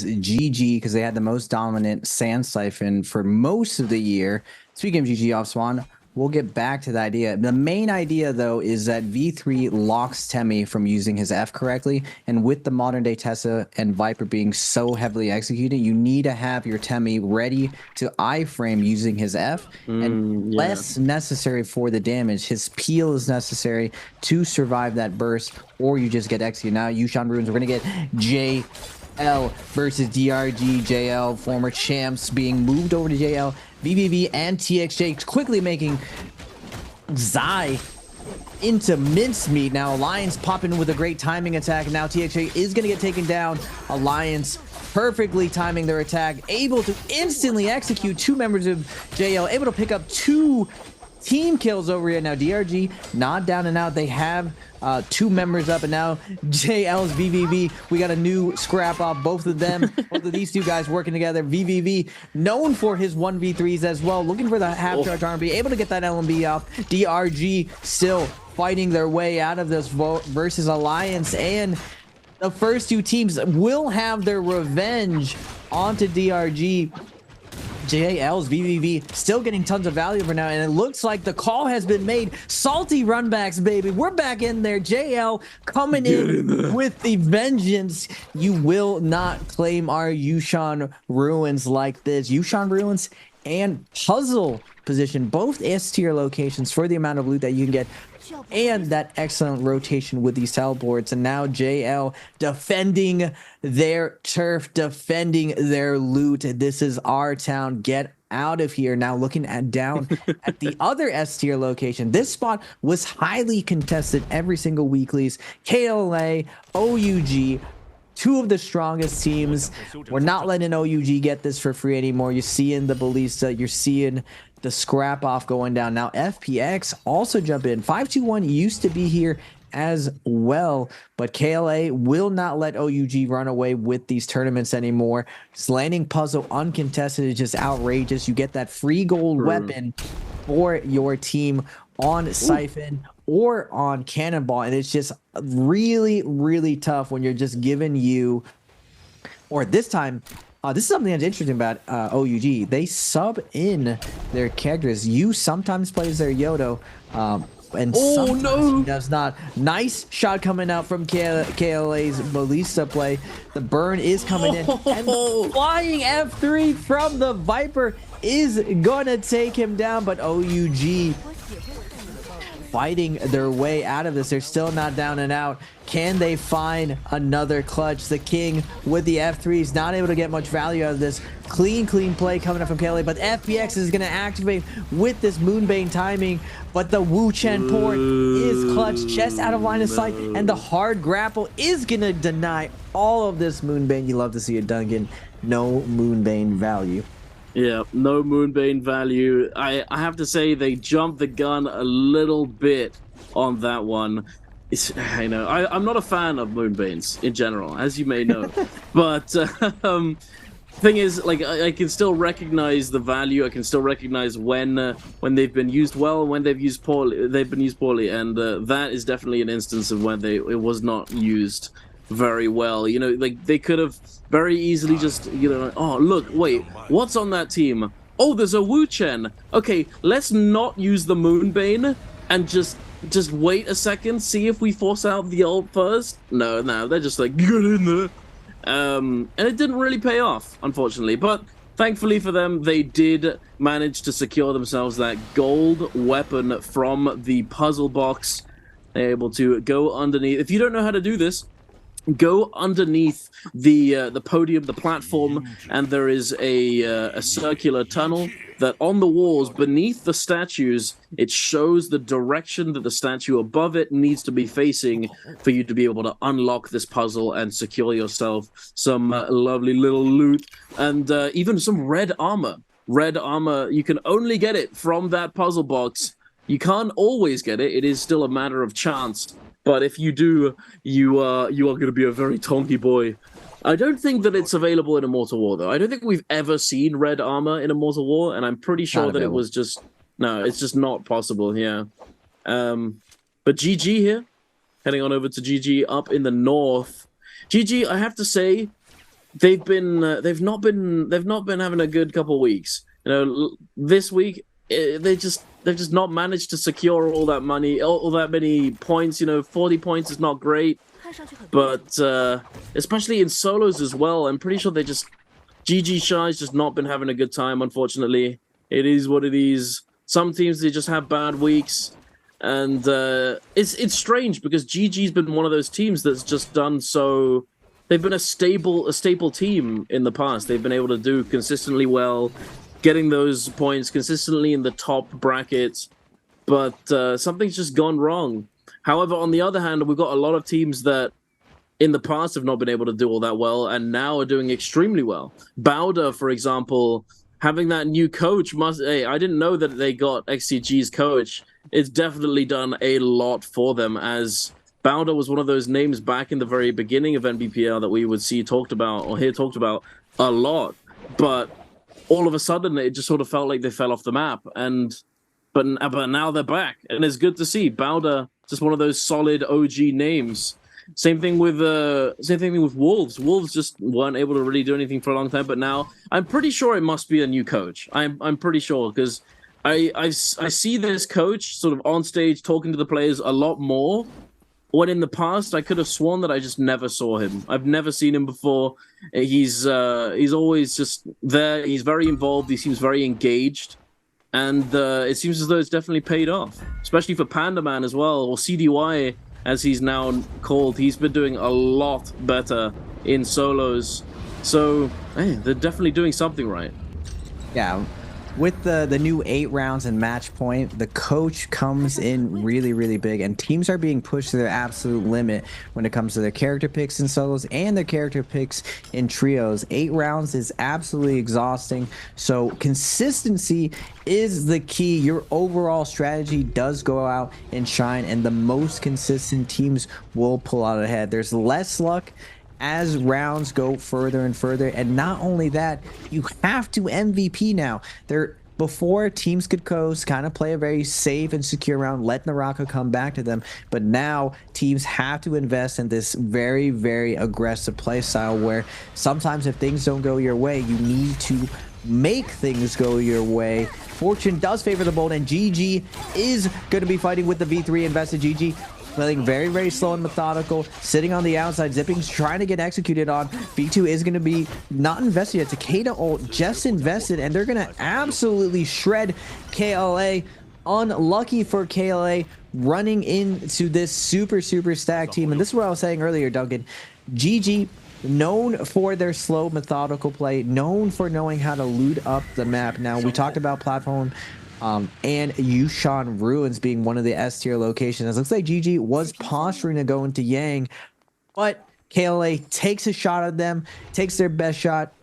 is GG because they had the most dominant Sand Siphon for most of the year. Speaking of GG off spawn, we'll get back to the idea. The main idea, though, is that V3 locks Temmie from using his F correctly. And with the modern-day Tessa and Viper being so heavily executed, you need to have your Temmie ready to iframe using his F. And less necessary for the damage. His peel is necessary to survive that burst, or you just get executed. Now, Yushan Ruins, we're going to get JL versus DRG. JL, former champs, being moved over to JL. VVV and TXJ quickly making Zai into mincemeat. Now Alliance popping with a great timing attack. Now TXJ is going to get taken down. Alliance perfectly timing their attack, able to instantly execute two members of JL, able to pick up two team kills over here. Now DRG not down and out. They have two members up, and now JL's VVV. We got a new scrap off. Both of them, both of these two guys working together. VVV known for his 1v3s as well, looking for the half charge armor, be able to get that LMB off. DRG still fighting their way out of this versus Alliance, and the first two teams will have their revenge onto DRG. JL's VVV still getting tons of value for now, and it looks like the call has been made. Salty runbacks, baby. We're back in there. JL coming in with the vengeance. You will not claim our Yushan Ruins like this. Yushan Ruins and Puzzle position, both S tier locations for the amount of loot that you can get, and that excellent rotation with these teleports. And now JL defending their turf, defending their loot. This is our town. Get out of here. Now looking at down at the other S tier location. This spot was highly contested every single weeklies. KLA, OUG, two of the strongest teams. We're not letting OUG get this for free anymore. You're seeing the Ballista, you're seeing the scrap off going down. Now FPX also jump in. 521 used to be here as well, but KLA will not let OUG run away with these tournaments anymore. Just landing Puzzle uncontested is just outrageous. You get that free gold weapon for your team on Siphon or on Cannonball, and it's just really, really tough when you're just giving you, or this time, this is something that's interesting about OUG. They sub in their characters. You sometimes plays their Yodo, and sometimes he does not. Nice shot coming out from KLA's Ballista play. The burn is coming in, and the flying F3 from the Viper is gonna take him down, but OUG fighting their way out of this. They're still not down and out. Can they find another clutch? The King with the F3 is not able to get much value out of this. Clean play coming up from KLA, but FPX is going to activate with this Moonbane timing, but the Wu Chen port is clutch, just out of line of sight, and the hard grapple is going to deny all of this Moonbane. You love to see it, Duncan. No Moonbane value. Yeah, no Moonbane value. I have to say they jumped the gun a little bit on that one. You know, I'm not a fan of Moonbanes in general, as you may know. But thing is, like, I can still recognize the value. I can still recognize when they've been used well and when they've used poorly. They've been used poorly, and that is definitely an instance of when it was not used very well. You know, like, they could have very easily just, you know, oh look, wait, what's on that team? Oh, there's a Wu Chen. Okay, let's not use the Moonbane and just wait a second, see if we force out the ult first. No, they're just like, get in there. And it didn't really pay off, unfortunately, but thankfully for them, they did manage to secure themselves that gold weapon from the puzzle box. They're able to go underneath. If you don't know how to do this, go underneath the podium, the platform, and there is a circular tunnel that on the walls beneath the statues, it shows the direction that the statue above it needs to be facing for you to be able to unlock this puzzle and secure yourself some lovely little loot, and even some red armor. Red armor, you can only get it from that puzzle box. You can't always get it. It is still a matter of chance. But if you do, you are going to be a very tonky boy. I don't think that it's available in Immortal War, though. I don't think we've ever seen red armor in Immortal War, and I'm pretty sure that it was just... No, it's just not possible, yeah. But GG here, heading on over to GG up in the north. GG, I have to say, they've not been having a good couple weeks. You know, this week they've just not managed to secure all that money, all that many points. You know, 40 points is not great, but especially in solos as well. I'm pretty sure they just GG Shy's just not been having a good time. Unfortunately, it is what it is. Some teams, they just have bad weeks, and it's strange because GG's been one of those teams that's just done so. They've been a staple team in the past. They've been able to do consistently well, getting those points consistently in the top brackets, but something's just gone wrong. However, on the other hand, we've got a lot of teams that in the past have not been able to do all that well and now are doing extremely well. Bowder, for example, having that new coach hey, I didn't know that they got XCG's coach. It's definitely done a lot for them, as Bowder was one of those names back in the very beginning of NBPL that we would see talked about or hear talked about a lot. But all of a sudden, it just sort of felt like they fell off the map. But now they're back, and it's good to see Bowder, just one of those solid OG names. Same thing with Wolves. Wolves just weren't able to really do anything for a long time, but now I'm pretty sure it must be a new coach. I'm pretty sure, because I see this coach sort of on stage talking to the players a lot more, when in the past I could have sworn that I just never saw him. I've never seen him before. He's always just there. He's very involved. He seems very engaged, and it seems as though it's definitely paid off, especially for Panda Man as well, or CDY as he's now called. He's been doing a lot better in solos, so hey, they're definitely doing something right. Yeah. With the new 8 rounds and match point, the coach comes in really big, and teams are being pushed to their absolute limit when it comes to their character picks in solos and their character picks in trios. 8 rounds is absolutely exhausting, so consistency is the key. Your overall strategy does go out and shine, and the most consistent teams will pull out ahead. There's less luck as rounds go further and further, and not only that, you have to MVP now. Before, teams could coast, kind of play a very safe and secure round, let Naraka come back to them, but now teams have to invest in this very aggressive play style, where sometimes if things don't go your way, you need to make things go your way. Fortune does favor the bold, and GG is going to be fighting with the V3 invested. GG playing very slow and methodical, sitting on the outside. Zipping's trying to get executed on. B2 is going to be not invested yet. Takeda ult just invested, and they're going to absolutely shred KLA. Unlucky for KLA running into this super stacked team. And this is what I was saying earlier, Duncan. GG, known for their slow, methodical play, known for knowing how to loot up the map. Now, we talked about platform and Yushan Ruins being one of the S tier locations. It looks like GG was posturing to go into Yang, but KLA takes a shot at them, takes their best shot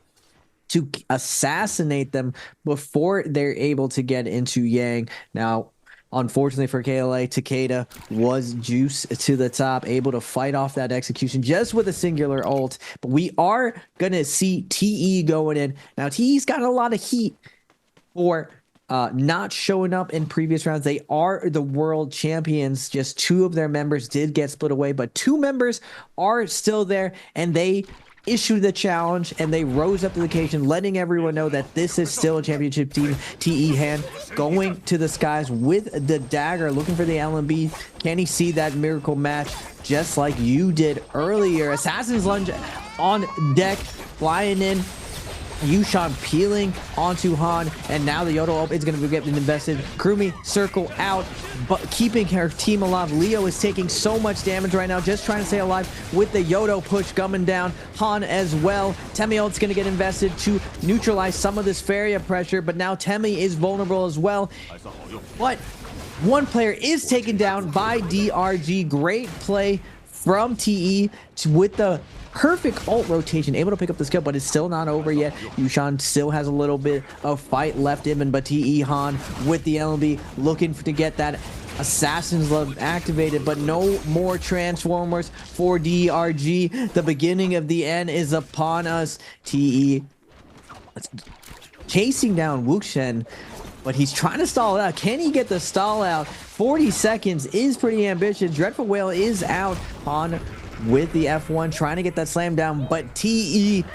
to assassinate them before they're able to get into Yang. Now, unfortunately for KLA, Takeda was juice to the top, able to fight off that execution just with a singular ult. But we are going to see TE going in. Now, TE's got a lot of heat for not showing up in previous rounds. They are the world champions. Just 2 of their members did get split away, but 2 members are still there, and they issued the challenge, and they rose up to the occasion, letting everyone know that this is still a championship team. TE Han going to the skies with the dagger, looking for the LMB. Can he see that miracle match just like you did earlier? Assassin's Lunge on deck, flying in. Yushan peeling onto Han, and now the Yodel ult is going to get invested. Krumi circle out, but keeping her team alive. Leo is taking so much damage right now, just trying to stay alive with the Yodo push coming down. Han as well. Temi ult's going to get invested to neutralize some of this Feria pressure, but now Temi is vulnerable as well. But one player is taken down by DRG. Great play from TE with the perfect ult rotation, able to pick up the skill, but it's still not over yet. Yushan still has a little bit of fight left in him, but TE Han with the LMB looking to get that Assassin's Love activated, but no more Transformers for DRG. The beginning of the end is upon us. TE chasing down Wuxian, but he's trying to stall it out. Can he get the stall out? 40 seconds is pretty ambitious. Dreadful Whale is out on with the F1, trying to get that slam down, but TE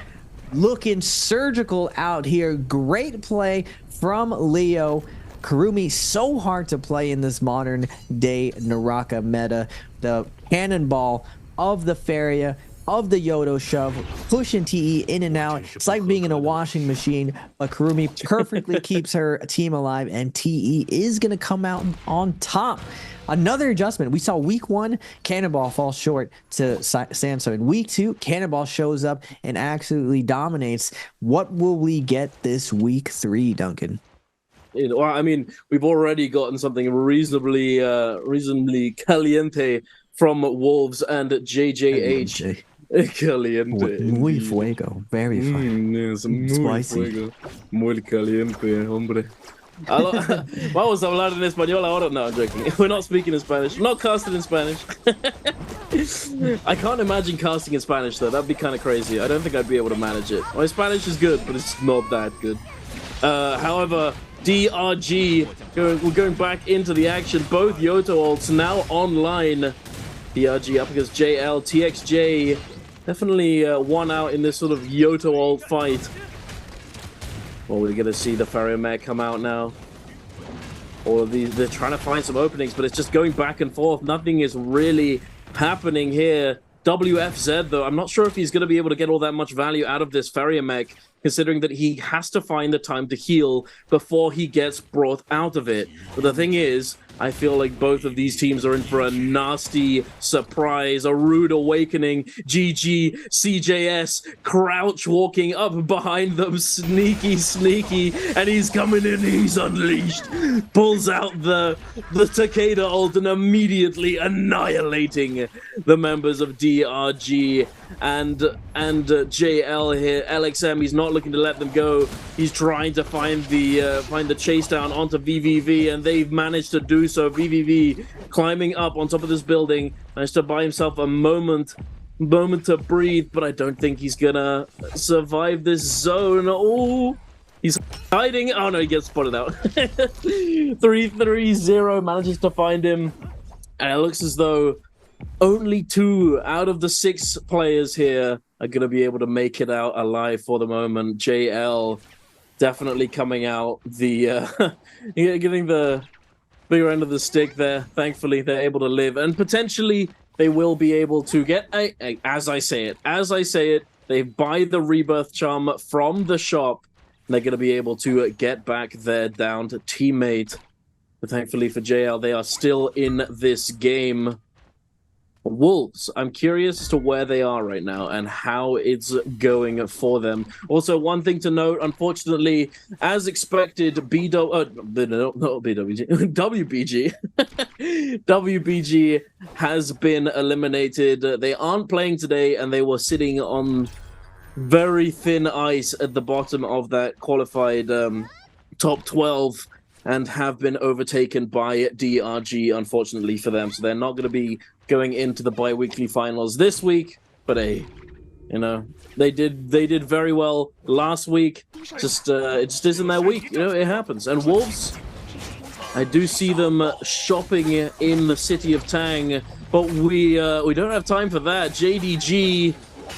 looking surgical out here. Great play from Leo. Kurumi, so hard to play in this modern day Naraka meta. The cannonball of the Faria, of the Yodo shove, pushing TE in and out. It's like being in a washing machine, but Kurumi perfectly keeps her team alive, and TE is going to come out on top. Another adjustment. We saw week 1, Cannonball fall short to Samso. In week 2, Cannonball shows up and absolutely dominates. What will we get this week 3, Duncan? Well, I mean, we've already gotten something reasonably caliente from Wolves and JJH. Caliente. Muy fuego. Very fun. Yes, muy spicy. Fuego. Muy caliente, hombre. Vamos a hablar en español ahora. No, I'm joking. We're not speaking in Spanish. I'm not casting in Spanish. I can't imagine casting in Spanish, though. That'd be kind of crazy. I don't think I'd be able to manage it. My Spanish is good, but it's not that good. However, DRG, we're going back into the action. Both Yoto ults now online. DRG up against JL. TXJ definitely won out in this sort of Yoto ult fight. Well, we're going to see the Faria mech come out now. All of these, they're trying to find some openings, but it's just going back and forth. Nothing is really happening here. WFZ, though, I'm not sure if he's going to be able to get all that much value out of this Faria mech, considering that he has to find the time to heal before he gets brought out of it. But the thing is, I feel like both of these teams are in for a nasty surprise, a rude awakening. GG, CJS, crouch walking up behind them, sneaky, and he's coming in, he's unleashed. Pulls out the Takeda ult and immediately annihilating the members of DRG and JL here. LXM, he's not looking to let them go. He's trying to find the chase down onto VVV, and they've managed to do so. VVV climbing up on top of this building, managed to buy himself a moment to breathe, but I don't think he's gonna survive this zone. Oh, he's hiding. Oh no, he gets spotted out. 3-3-0 manages to find him, and it looks as though only 2 out of the 6 players here are going to be able to make it out alive for the moment. JL definitely coming out getting the bigger end of the stick there. Thankfully, they're able to live, and potentially they will be able to get as I say it, they buy the rebirth charm from the shop, and they're going to be able to get back their downed teammate. But thankfully for JL, they are still in this game. Wolves, I'm curious as to where they are right now and how it's going for them. Also, one thing to note, unfortunately, as expected, WBG WBG has been eliminated. They aren't playing today, and they were sitting on very thin ice at the bottom of that qualified top 12 and have been overtaken by DRG, unfortunately for them. So they're not going to be going into the bi-weekly finals this week, but hey, you know, they did very well last week. It just isn't their week, you know, it happens. And Wolves, I do see them shopping in the city of Tang, but we don't have time for that. JDG,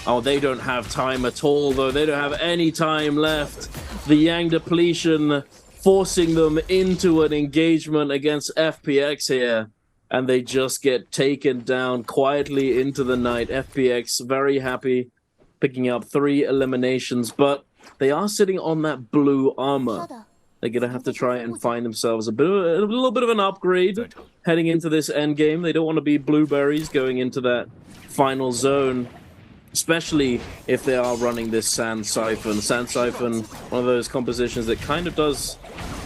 oh, they don't have time at all, though. They don't have any time left. The Yang depletion forcing them into an engagement against FPX here, and they just get taken down quietly into the night. FPX very happy, picking up 3 eliminations, but they are sitting on that blue armor. They're gonna have to try and find themselves a little bit of an upgrade heading into this end game. They don't want to be blueberries going into that final zone, especially if they are running this Sand Siphon. Sand Siphon, one of those compositions that kind of does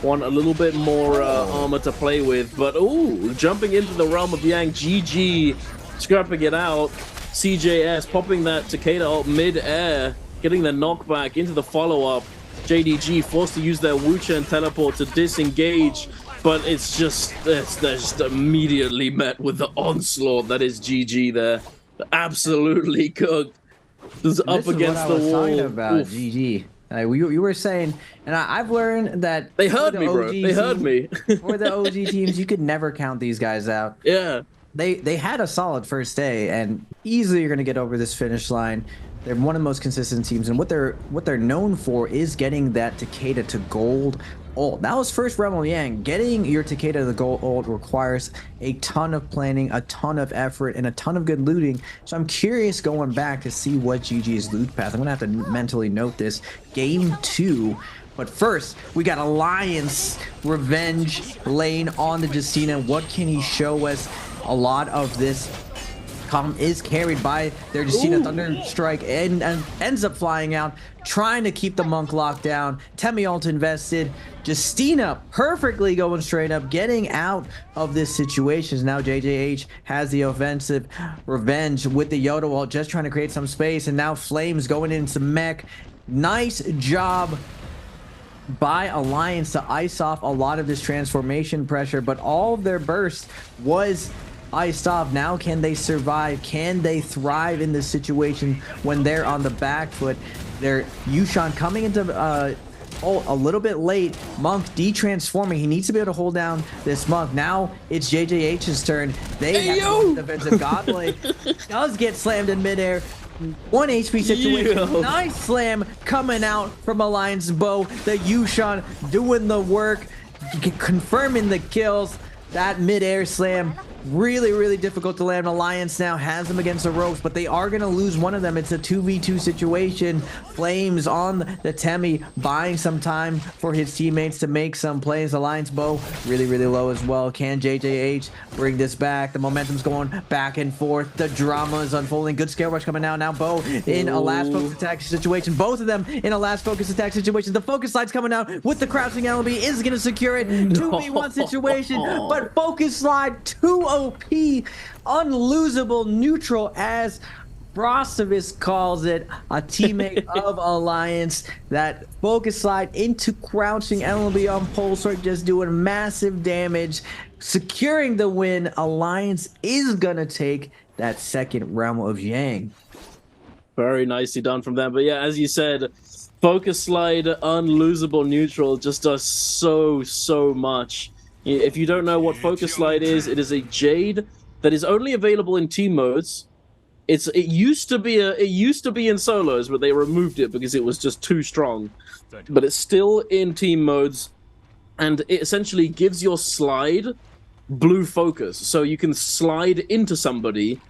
want a little bit more armor to play with. But ooh, jumping into the realm of Yang, GG scrapping it out. CJS popping that Takeda ult mid-air, getting the knockback into the follow-up. JDG forced to use their Wuchen teleport to disengage, but it's just they're just immediately met with the onslaught that is GG there. Absolutely cooked. Just up against the wall. Talking about GG. You were saying, and I've learned that they heard me, bro. They heard me. For the OG teams, you could never count these guys out. Yeah. They had a solid first day, and easily you're going to get over this finish line. They're one of the most consistent teams, and what they're known for is getting that Takeda to gold ult. That was first Rebel Yang. Getting your Takeda to the gold ult requires a ton of planning, a ton of effort, and a ton of good looting. So I'm curious going back to see what GG's loot path. I'm gonna have to mentally note this. Game 2. But first, we got Alliance Revenge lane on the Justina. What can he show us? A lot of this is carried by their Justina Thunderstrike and ends up flying out, trying to keep the Monk locked down. Temi ult invested. Justina perfectly going straight up, getting out of this situation. Now JJH has the offensive revenge with the Yoda ult, just trying to create some space, and now Flames going into mech. Nice job by Alliance to ice off a lot of this transformation pressure, but all of their burst was iced off. Now can they survive? Can they thrive in this situation when they're on the back foot? They're Yushan coming into a little bit late. Monk detransforming. He needs to be able to hold down this Monk. Now it's JJH's turn. They have the defensive Godley does get slammed in midair. 1 HP situation. Nice slam coming out from Alliance Bow. The Yushan doing the work, confirming the kills. That mid-air slam, really difficult to land. Alliance now has them against the ropes, but they are going to lose one of them. It's a 2v2 situation. Flames on the Temi, buying some time for his teammates to make some plays. Alliance Bow really low as well. Can JJH bring this back? The momentum's going back and forth. The drama is unfolding. Good scale rush coming out. Now Bow in a last focus attack situation. Both of them in a last focus attack situation. The focus slide's coming out with the crouching LB, is going to secure it. 2v1 situation, but focus slide 2 OP, unlosable neutral, as Brostovis calls it, a teammate of Alliance. That focus slide into crouching LB on Pulsar, just doing massive damage, securing the win. Alliance is gonna take that second realm of Yang. Very nicely done from them. But yeah, as you said, focus slide, unlosable neutral, just does so much. If you don't know what focus slide is, it is a Jade that is only available in team modes. It used to be in solos, but they removed it because it was just too strong. But it's still in team modes, and it essentially gives your slide blue focus, so you can slide into somebody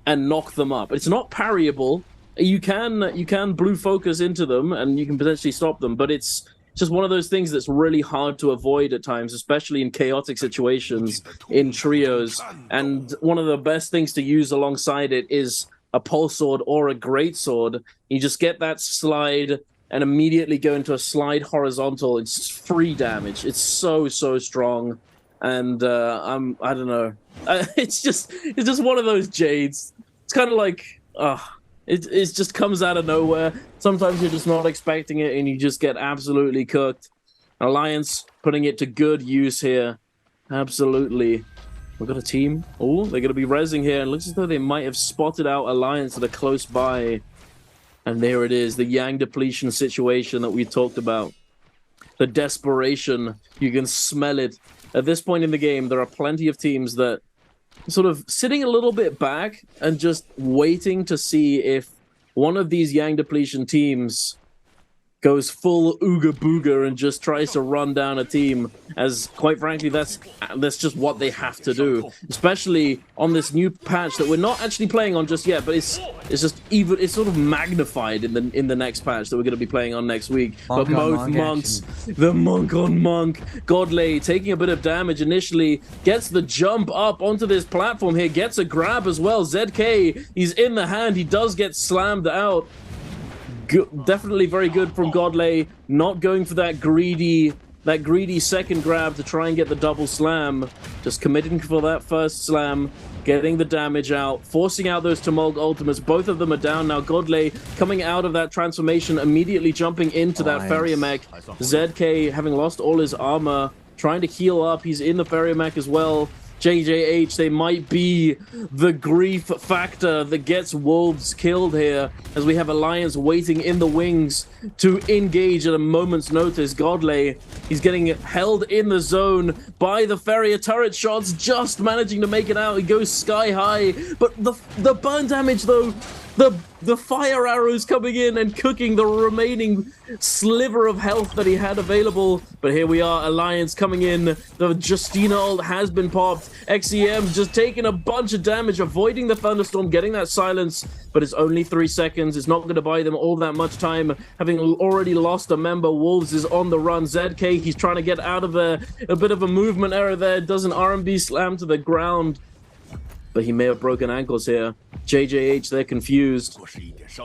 and knock them up. It's not parryable. You can blue focus into them, and you can potentially stop them, but it's just one of those things that's really hard to avoid at times, especially in chaotic situations in trios. And one of the best things to use alongside it is a pulse sword or a great sword. You just get that slide and immediately go into a slide horizontal. It's free damage. It's so strong. And I don't know. It's just one of those Jades. It's kind of like It just comes out of nowhere. Sometimes you're just not expecting it, and you just get absolutely cooked. Alliance putting it to good use here. Absolutely. We've got a team. Oh, they're going to be rezzing here. It looks as though they might have spotted out Alliance that are close by. And there it is, the Yang depletion situation that we talked about. The desperation. You can smell it. At this point in the game, there are plenty of teams that sort of sitting a little bit back and just waiting to see if one of these Yang depletion teams goes full ooga booga and just tries to run down a team, as quite frankly that's just what they have to do, especially on this new patch that we're not actually playing on just yet, but it's sort of magnified in the next patch that we're going to be playing on next week. But both monks, the monk on monk, Godley taking a bit of damage initially, gets the jump up onto this platform here, gets a grab as well. ZK, he's in the hand, he does get slammed out. Definitely very good from Godley, not going for that greedy second grab to try and get the double slam, just committing for that first slam, getting the damage out, forcing out those Tumult ultimates. Both of them are down now. Godley coming out of that transformation, immediately jumping into that Farrier mech. ZK having lost all his armor, trying to heal up. He's in the Farrier mech as well. JJH, they might be the grief factor that gets Wolves killed here, as we have Alliance waiting in the wings to engage at a moment's notice. Godley, he's getting held in the zone by the Farrier turret shots, just managing to make it out. He goes sky high, but the burn damage though The fire arrows coming in and cooking the remaining sliver of health that he had available. But here we are, Alliance coming in. The Justina ult has been popped. XEM just taking a bunch of damage, avoiding the thunderstorm, getting that silence. But it's only 3 seconds. It's not going to buy them all that much time. Having already lost a member, Wolves is on the run. ZK, he's trying to get out of there. A bit of a movement error there. Does an R&B slam to the ground. But he may have broken ankles here. JJH, they're confused.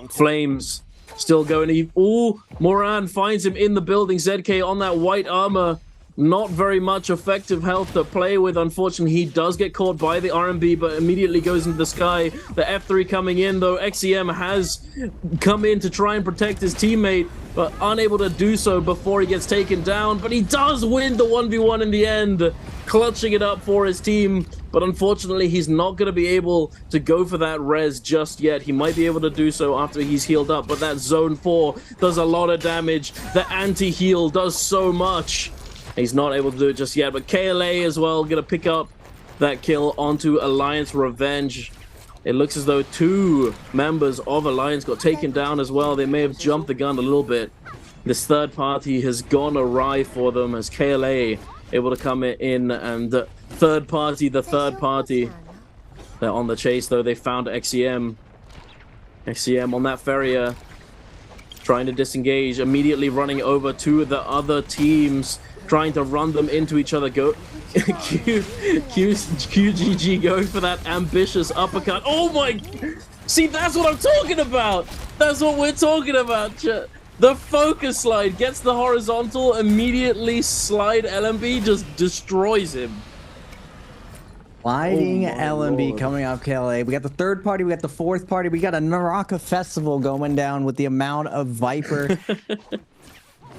Flames still going. Oh, Moran finds him in the building. ZK on that white armor. Not very much effective health to play with. Unfortunately, he does get caught by the RMB, but immediately goes into the sky. The F3 coming in, though. XEM has come in to try and protect his teammate, but unable to do so before he gets taken down. But he does win the 1v1 in the end, clutching it up for his team. But unfortunately, he's not going to be able to go for that res just yet. He might be able to do so after he's healed up, but that zone 4 does a lot of damage. The anti-heal does so much. He's not able to do it just yet, but KLA as well going to pick up that kill onto Alliance Revenge. It looks as though 2 members of Alliance got taken down as well. They may have jumped the gun a little bit. This third party has gone awry for them as KLA able to come in, and the third party, they're on the chase though. They found XEM on that Ferrier, trying to disengage, immediately running over to the other teams, trying to run them into each other. Go QGG going for that ambitious uppercut. Oh my, see, that's what I'm talking about. That's what we're talking about. The focus slide gets the horizontal, immediately slide LMB just destroys him. Sliding LMB coming off KLA. We got the third party, we got the fourth party, we got a Naraka festival going down with the amount of Viper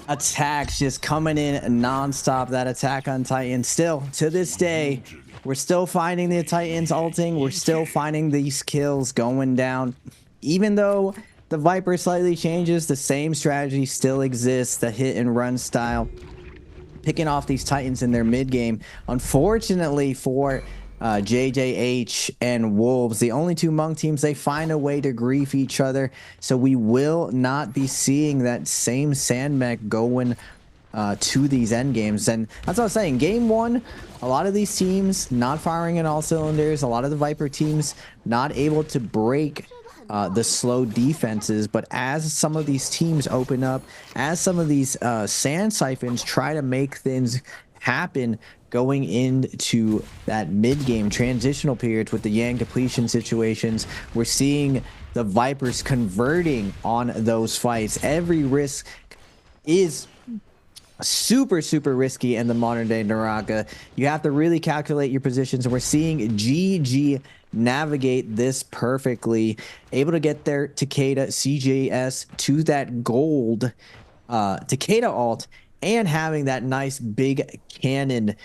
attacks just coming in non-stop. That attack on Titan, still to this day, we're still finding the Titans ulting. We're still finding these kills going down. Even though the Viper slightly changes, the same strategy still exists, the hit and run style, picking off these Titans in their mid game. Unfortunately for JJH and Wolves, the only 2 Monk teams, they find a way to grief each other, so we will not be seeing that same Sandmech going to these end games. And that's what I was saying, game 1, a lot of these teams not firing in all cylinders, a lot of the Viper teams not able to break the slow defenses. But as some of these teams open up, as some of these sand siphons try to make things happen going into that mid-game transitional periods with the Yang depletion situations, we're seeing the Vipers converting on those fights. Every risk is super risky in the modern day Naraka. You have to really calculate your positions, and we're seeing GG navigate this perfectly, able to get their Takeda CJS to that gold Takeda ult, and having that nice big cannon.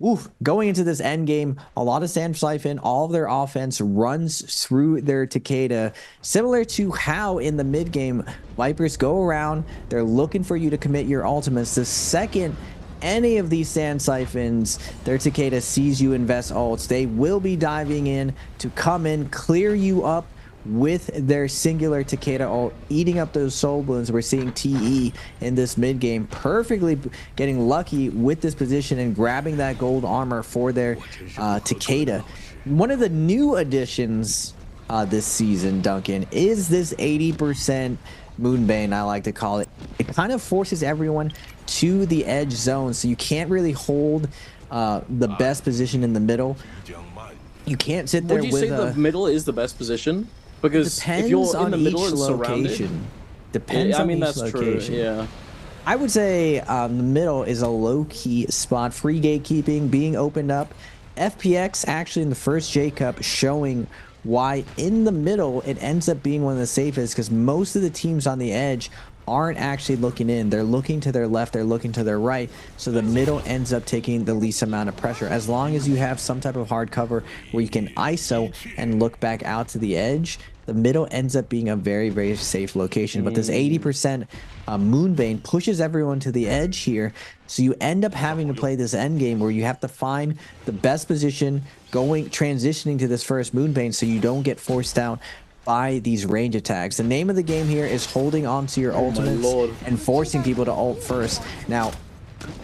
Oof, going into this end game, a lot of Sand Siphon, all of their offense runs through their Takeda, similar to how in the mid game Vipers go around, they're looking for you to commit your ultimates. The second any of these Sand Siphons, their Takeda sees you invest ults, they will be diving in to come in, clear you up with their singular Takeda ult, eating up those soul balloons. We're seeing TE in this mid game perfectly getting lucky with this position and grabbing that gold armor for their Takeda. One of the new additions this season, Duncan, is this 80% Moonbane, I like to call it. It kind of forces everyone to the edge zone, so you can't really hold the best position in the middle. You can't sit there. Would you say the middle is the best position? Because if you're in the middle and surrounded, depends on each location. True, yeah. I would say the middle is a low-key spot. Free gatekeeping being opened up. FPX actually in the first J-Cup showing why in the middle it ends up being one of the safest, because most of the teams on the edge aren't actually looking in. They're looking to their left, they're looking to their right, so the middle ends up taking the least amount of pressure. As long as you have some type of hard cover where you can ISO and look back out to the edge, the middle ends up being a very safe location. But this 80% Moonbane pushes everyone to the edge here, so you end up having to play this end game where you have to find the best position, transitioning to this first Moonbane so you don't get forced out by these range attacks. The name of the game here is holding on to your ultimates and forcing people to ult first. Now,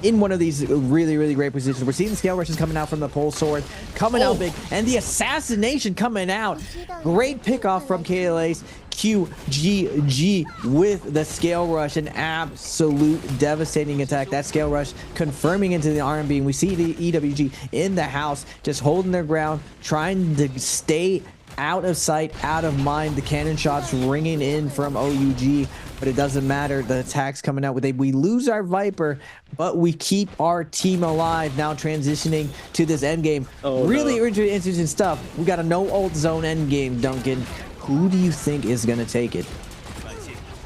in one of these really great positions, we're seeing the scale rushes coming out from the pole sword, coming out big, and the assassination coming out. Great pickoff from KLA's QGG with the scale rush, an absolute devastating attack. That scale rush confirming into the RMB, and we see the EWG in the house just holding their ground, trying to stay out of sight, out of mind. The cannon shots ringing in from OUG, but it doesn't matter. The attacks coming out with it. We lose our Viper, but we keep our team alive. Now transitioning to this end game. Really interesting stuff. We got a no ult zone end game, Duncan. Who do you think is going to take it?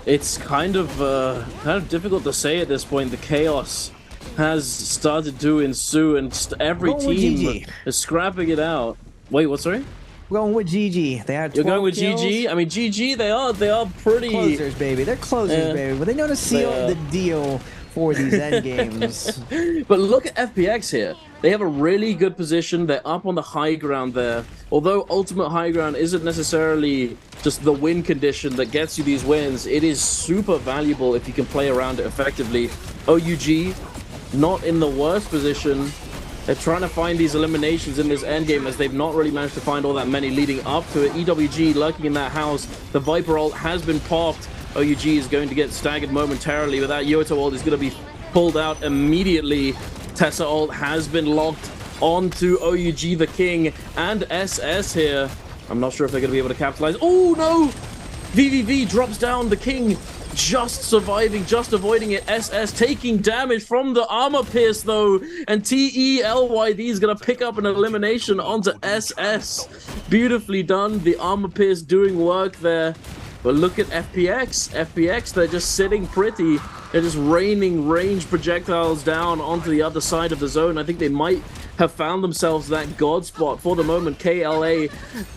It's kind of difficult to say at this point. The chaos has started to ensue, and every team is scrapping it out. Wait, what? Sorry. We're going with GG. They had 12 You're going with kills. GG? I mean, GG, they are pretty... Closers, baby. They're closers, baby. But they know to seal the deal for these end games. But look at FPX here. They have a really good position. They're up on the high ground there. Although ultimate high ground isn't necessarily just the win condition that gets you these wins, it is super valuable if you can play around it effectively. OUG, not in the worst position. They're trying to find these eliminations in this endgame, as they've not really managed to find all that many leading up to it. EWG lurking in that house. The Viper ult has been popped. OUG is going to get staggered momentarily, but that Yoto ult is going to be pulled out immediately. Tessa ult has been locked onto OUG the King and SS here. I'm not sure if they're going to be able to capitalize. Oh no! VVV drops down. The King just surviving, just avoiding it. SS taking damage from the armor pierce though, and TELYD is gonna pick up an elimination onto SS. Beautifully done. The armor pierce doing work there. But look at FPX, they're just sitting pretty. They're just raining range projectiles down onto the other side of the zone. I think they might have found themselves that god spot for the moment. KLA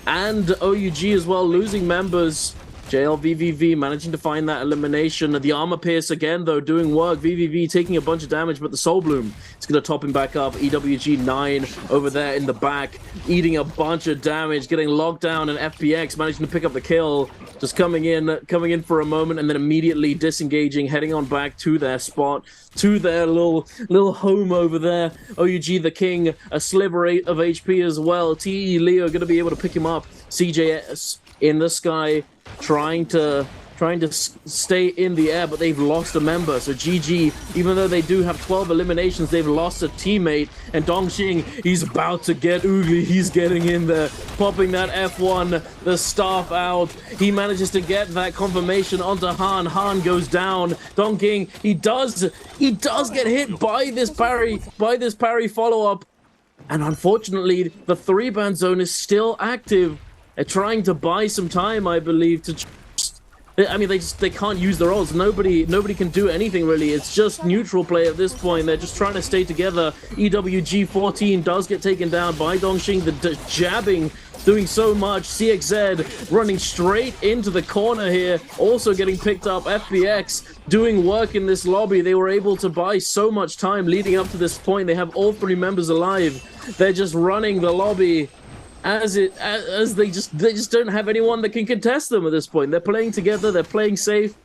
and OUG as well losing members. JLVVV managing to find that elimination. The armor pierce again though doing work. VVV taking a bunch of damage, but the soul bloom is going to top him back up. EWG 9 over there in the back eating a bunch of damage, getting locked down, and FPX managing to pick up the kill. Just coming in for a moment and then immediately disengaging, heading on back to their spot, to their little home over there. OUG the King, a sliver of HP as well. TE Leo going to be able to pick him up. CJS in the sky, trying to stay in the air, but they've lost a member. So GG, even though they do have 12 eliminations, they've lost a teammate. And Dongxing, he's about to get oogly. He's getting in there, popping that F1, the staff out. He manages to get that confirmation onto Han. Han goes down. Dongking, he does get hit by this parry follow-up. And unfortunately, the 3-ban zone is still active. They're trying to buy some time, I believe, to... I mean, they can't use their ults. Nobody can do anything, really. It's just neutral play at this point. They're just trying to stay together. EWG 14 does get taken down by Dongxing. The jabbing doing so much. CXZ running straight into the corner here. Also getting picked up. FPX doing work in this lobby. They were able to buy so much time leading up to this point. They have all 3 members alive. They're just running the lobby as they just don't have anyone that can contest them at this point. They're playing together, they're playing safe,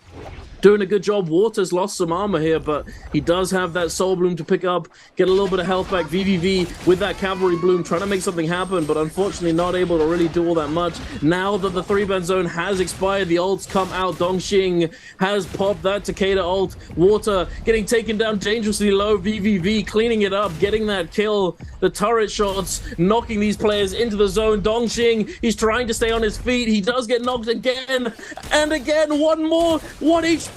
doing a good job. Water's lost some armor here, but he does have that soul bloom to pick up, get a little bit of health back. VVV with that cavalry bloom trying to make something happen, but unfortunately not able to really do all that much. Now that the 3-ban zone has expired, the ults come out. Dongxing has popped that Takeda ult. Water getting taken down dangerously low. VVV cleaning it up, getting that kill. The turret shots knocking these players into the zone. Dongxing, he's trying to stay on his feet. He does get knocked again and again. One more, 1 HP.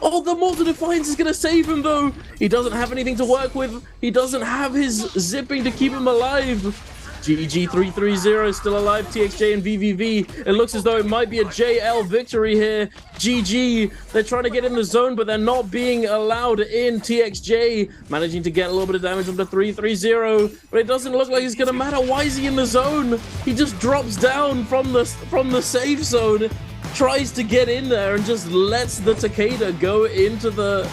Oh, the Mortal Defiance is going to save him, though. He doesn't have anything to work with. He doesn't have his zipping to keep him alive. GG 330 still alive. TXJ and VVV. It looks as though it might be a JL victory here. GG. They're trying to get in the zone, but they're not being allowed in. TXJ managing to get a little bit of damage on the 330, but it doesn't look like it's going to matter. Why is he in the zone? He just drops down from the safe zone, tries to get in there, and just lets the Takeda go into the